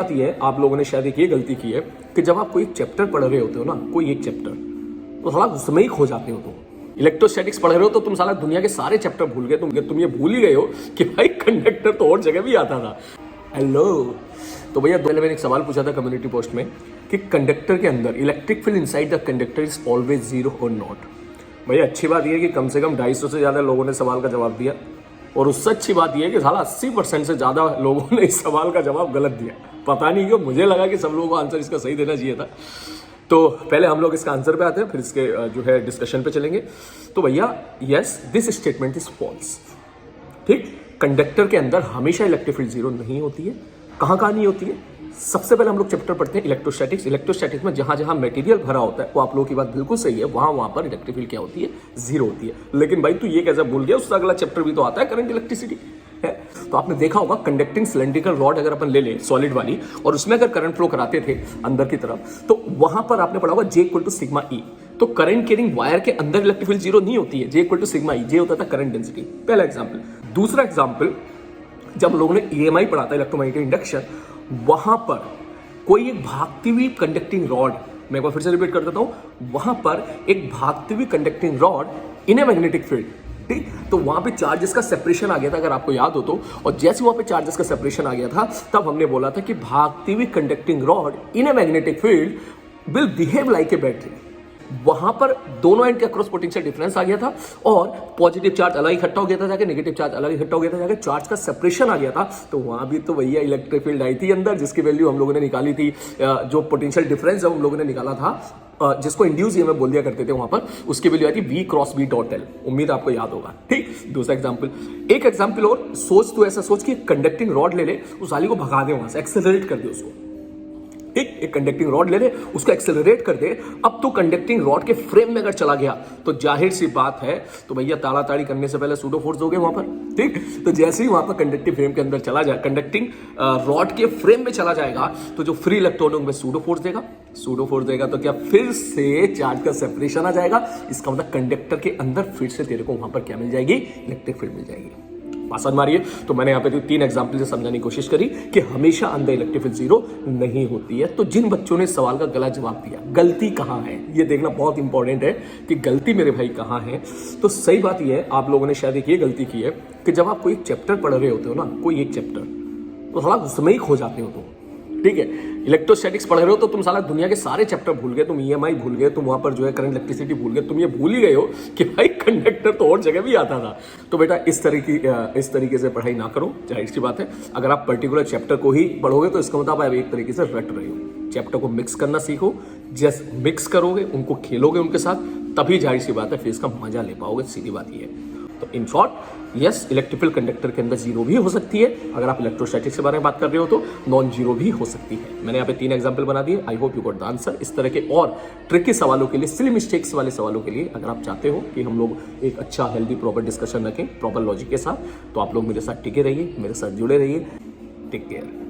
बात ये है, आप लोगों ने शायद एक ये गलती की है कि जब आप कोई चैप्टर पढ़ रहे होते हो ना, कोई एक चैप्टर, तो थोड़ा उसमें ही खो जाते हो। तुम इलेक्ट्रोस्टैटिक्स पढ़ रहे हो तो तुम साला दुनिया के सारे चैप्टर भूल गए। तुम ये भूल ही गए हो कि भाई कंडक्टर तो और जगह भी आता था। हेलो, तो भैया मैंने एक सवाल पूछा था कम्युनिटी पोस्ट में कि कंडक्टर के अंदर electric field inside the conductor is always zero और नॉट। भैया अच्छी बात यह है कि कम से कम 250 से ज़्यादा लोगों ने सवाल का जवाब दिया, और उससे अच्छी बात यह है कि साला 80% से ज़्यादा लोगों ने इस सवाल का जवाब गलत दिया। पता नहीं क्यों, मुझे लगा कि सब लोगों को आंसर इसका सही देना चाहिए था। तो पहले हम लोग इसका आंसर पे आते हैं, फिर इसके जो है डिस्कशन पे चलेंगे। तो भैया yes, this statement is false. ठीक, कंडक्टर के अंदर हमेशा इलेक्ट्रिक फील्ड जीरो नहीं होती है। कहाँ कहाँ नहीं होती है? सबसे पहले हम लोग चैप्टर पढ़ते हैं इलेक्ट्रोस्टैटिक्स। इलेक्ट्रोस्टैटिक्स में जहां जहां मटेरियल भरा होता है, वो आप लोगों की बात बिल्कुल सही है, वहां पर इलेक्ट्रिक फील्ड क्या होती है? जीरो होती है। लेकिन भाई तू ये कैसे भूल गया? उसका अगला चैप्टर भी तो आता है करंट इलेक्ट्रिसिटी है। तो आपने देखा होगा कंडक्टिंग सिलेंड्रिकल रॉड अगर अपन ले सॉलिड वाली, और उसमें अगर करंट फ्लो कराते थे अंदर की तरफ, तो वहां पर आपने पढ़ा होगा J equal to sigma E. तो करंट कैरिंग वायर के अंदर इलेक्ट्रिक फील्ड जीरो नहीं होती है। J equal to sigma E, J होता था करंट डेंसिटी। पहला एग्जाम्पल। दूसरा एग्जाम्पल, जब लोगों ने EMI पढ़ा था, इलेक्ट्रोमैग्नेटिक इंडक्शन, वहां पर कोई एक भागती हुई कंडक्टिंग रॉड, मैं एक बार फिर से रिपीट कर देता हूं, वहां पर एक भागती हुई conducting rod in a magnetic field. ठीक, तो वहां पे चार्जेस का सेपरेशन आ गया था, अगर आपको याद हो तो। और जैसे वहां पे चार्जेस का सेपरेशन आ गया था, तब हमने बोला था कि भागती हुई conducting rod in a magnetic field will behave like a battery. वहां पर दोनों एंड के अक्रॉस पोटेंशियल डिफरेंस आ गया था, और पॉजिटिव चार्ज अलग इकट्ठा हो गया था जाके, नेगेटिव चार्ज अलग इकट्ठा हो गया था जाके, चार्ज का सेपरेशन आ गया था। तो वहां भी तो भैया इलेक्ट्रिक फील्ड आई थी अंदर, जिसकी वैल्यू हम लोगों ने निकाली थी, जो पोटेंशियल डिफरेंस हम लोगों ने निकाला था, जिसको इंड्यूस ईएमएफ बोल दिया करते थे वहां पर, उसकी वैल्यू आई थी V cross B dot L। उम्मीद आपको याद होगा। ठीक, दूसरा एग्जाम्पल। एक एग्जाम्पल और सोच, तो ऐसा सोच कि कंडक्टिंग रॉड ले ले, उस आली को भगा दे वहां से, एक्सेलरेट कर दे उसको। एक कंडक्टिंग रॉड ले ले, उसको एक्सेलरेट कर दे। अब तो कंडक्टिंग रॉड के फ्रेम में अगर चला गया, तो जाहिर सी बात है, तो भैया ताड़ाताड़ी करने से पहले सूडो फोर्स दोगे वहां पर। ठीक, तो जैसे ही वहां पर कंडक्टिव फ्रेम के अंदर चला जाए, कंडक्टिंग रॉड के फ्रेम में चला जाएगा, तो जो फ्री इलेक्ट्रॉनों में सूडो फोर्स देगा। सूडो फोर्स देगा तो क्या फिर से चार्ज का सेपरेशन आ जाएगा। इसका मतलब कंडक्टर के अंदर फिर से तेरे को वहां पर क्या मिल जाएगी? इलेक्ट्रिक फील्ड मिल जाएगी। आसान मारिए। तो मैंने यहाँ पे 3 एग्जाम्पल से समझाने की कोशिश करी कि हमेशा अंदर इलेक्ट्रिक फील्ड जीरो नहीं होती है। तो जिन बच्चों ने सवाल का गलत जवाब दिया, गलती कहाँ है ये देखना बहुत इंपॉर्टेंट है कि गलती मेरे भाई कहाँ है। तो सही बात यह है, आप लोगों ने शायद एक ये गलती की है कि जब आप कोई चैप्टर पढ़ रहे होते हो ना, कोई एक चैप्टर, तो थोड़ा उसमें ही खो जाते हो तुम। ठीक है, इलेक्ट्रोस्टैटिक्स पढ़ रहे हो तो तुम साला दुनिया के सारे चैप्टर भूल गए, तुम EMI भूल गए, तुम वहां पर जो है करंट इलेक्ट्रिसिटी भूल गए, तुम ये भूल ही गए हो कि भाई कंडक्टर तो और जगह भी आता था। तो बेटा इस तरीके से पढ़ाई ना करो, जाहिर सी बात है। अगर आप पर्टिकुलर चैप्टर को ही पढ़ोगे तो इसका मतलब आप एक तरीके से रट रहे हो। चैप्टर को मिक्स करना सीखो, जस्ट मिक्स करोगे, उनको खेलोगे उनके साथ, तभी जाहिर सी बात है फिर इसका मजा ले पाओगे। सीधी बात ये है। तो in short, yes, electric field conductor के अंदर जीरो भी हो सकती है। अगर आप इलेक्ट्रोस्टैटिक्स के बारे में बात कर रहे हो तो नॉन जीरो भी हो सकती है। मैंने यहाँ पे 3 एग्जांपल बना दिए। I hope you got the answer. इस तरह के और ट्रिकी सवालों के लिए, सिली मिस्टेक्स वाले सवालों के लिए, अगर आप चाहते हो कि हम लोग एक अच्छा हेल्दी प्रॉपर डिस्कशन रखें प्रॉपर लॉजिक के साथ, तो आप लोग मेरे साथ टिके रहिए, मेरे साथ जुड़े रहिए। Take care.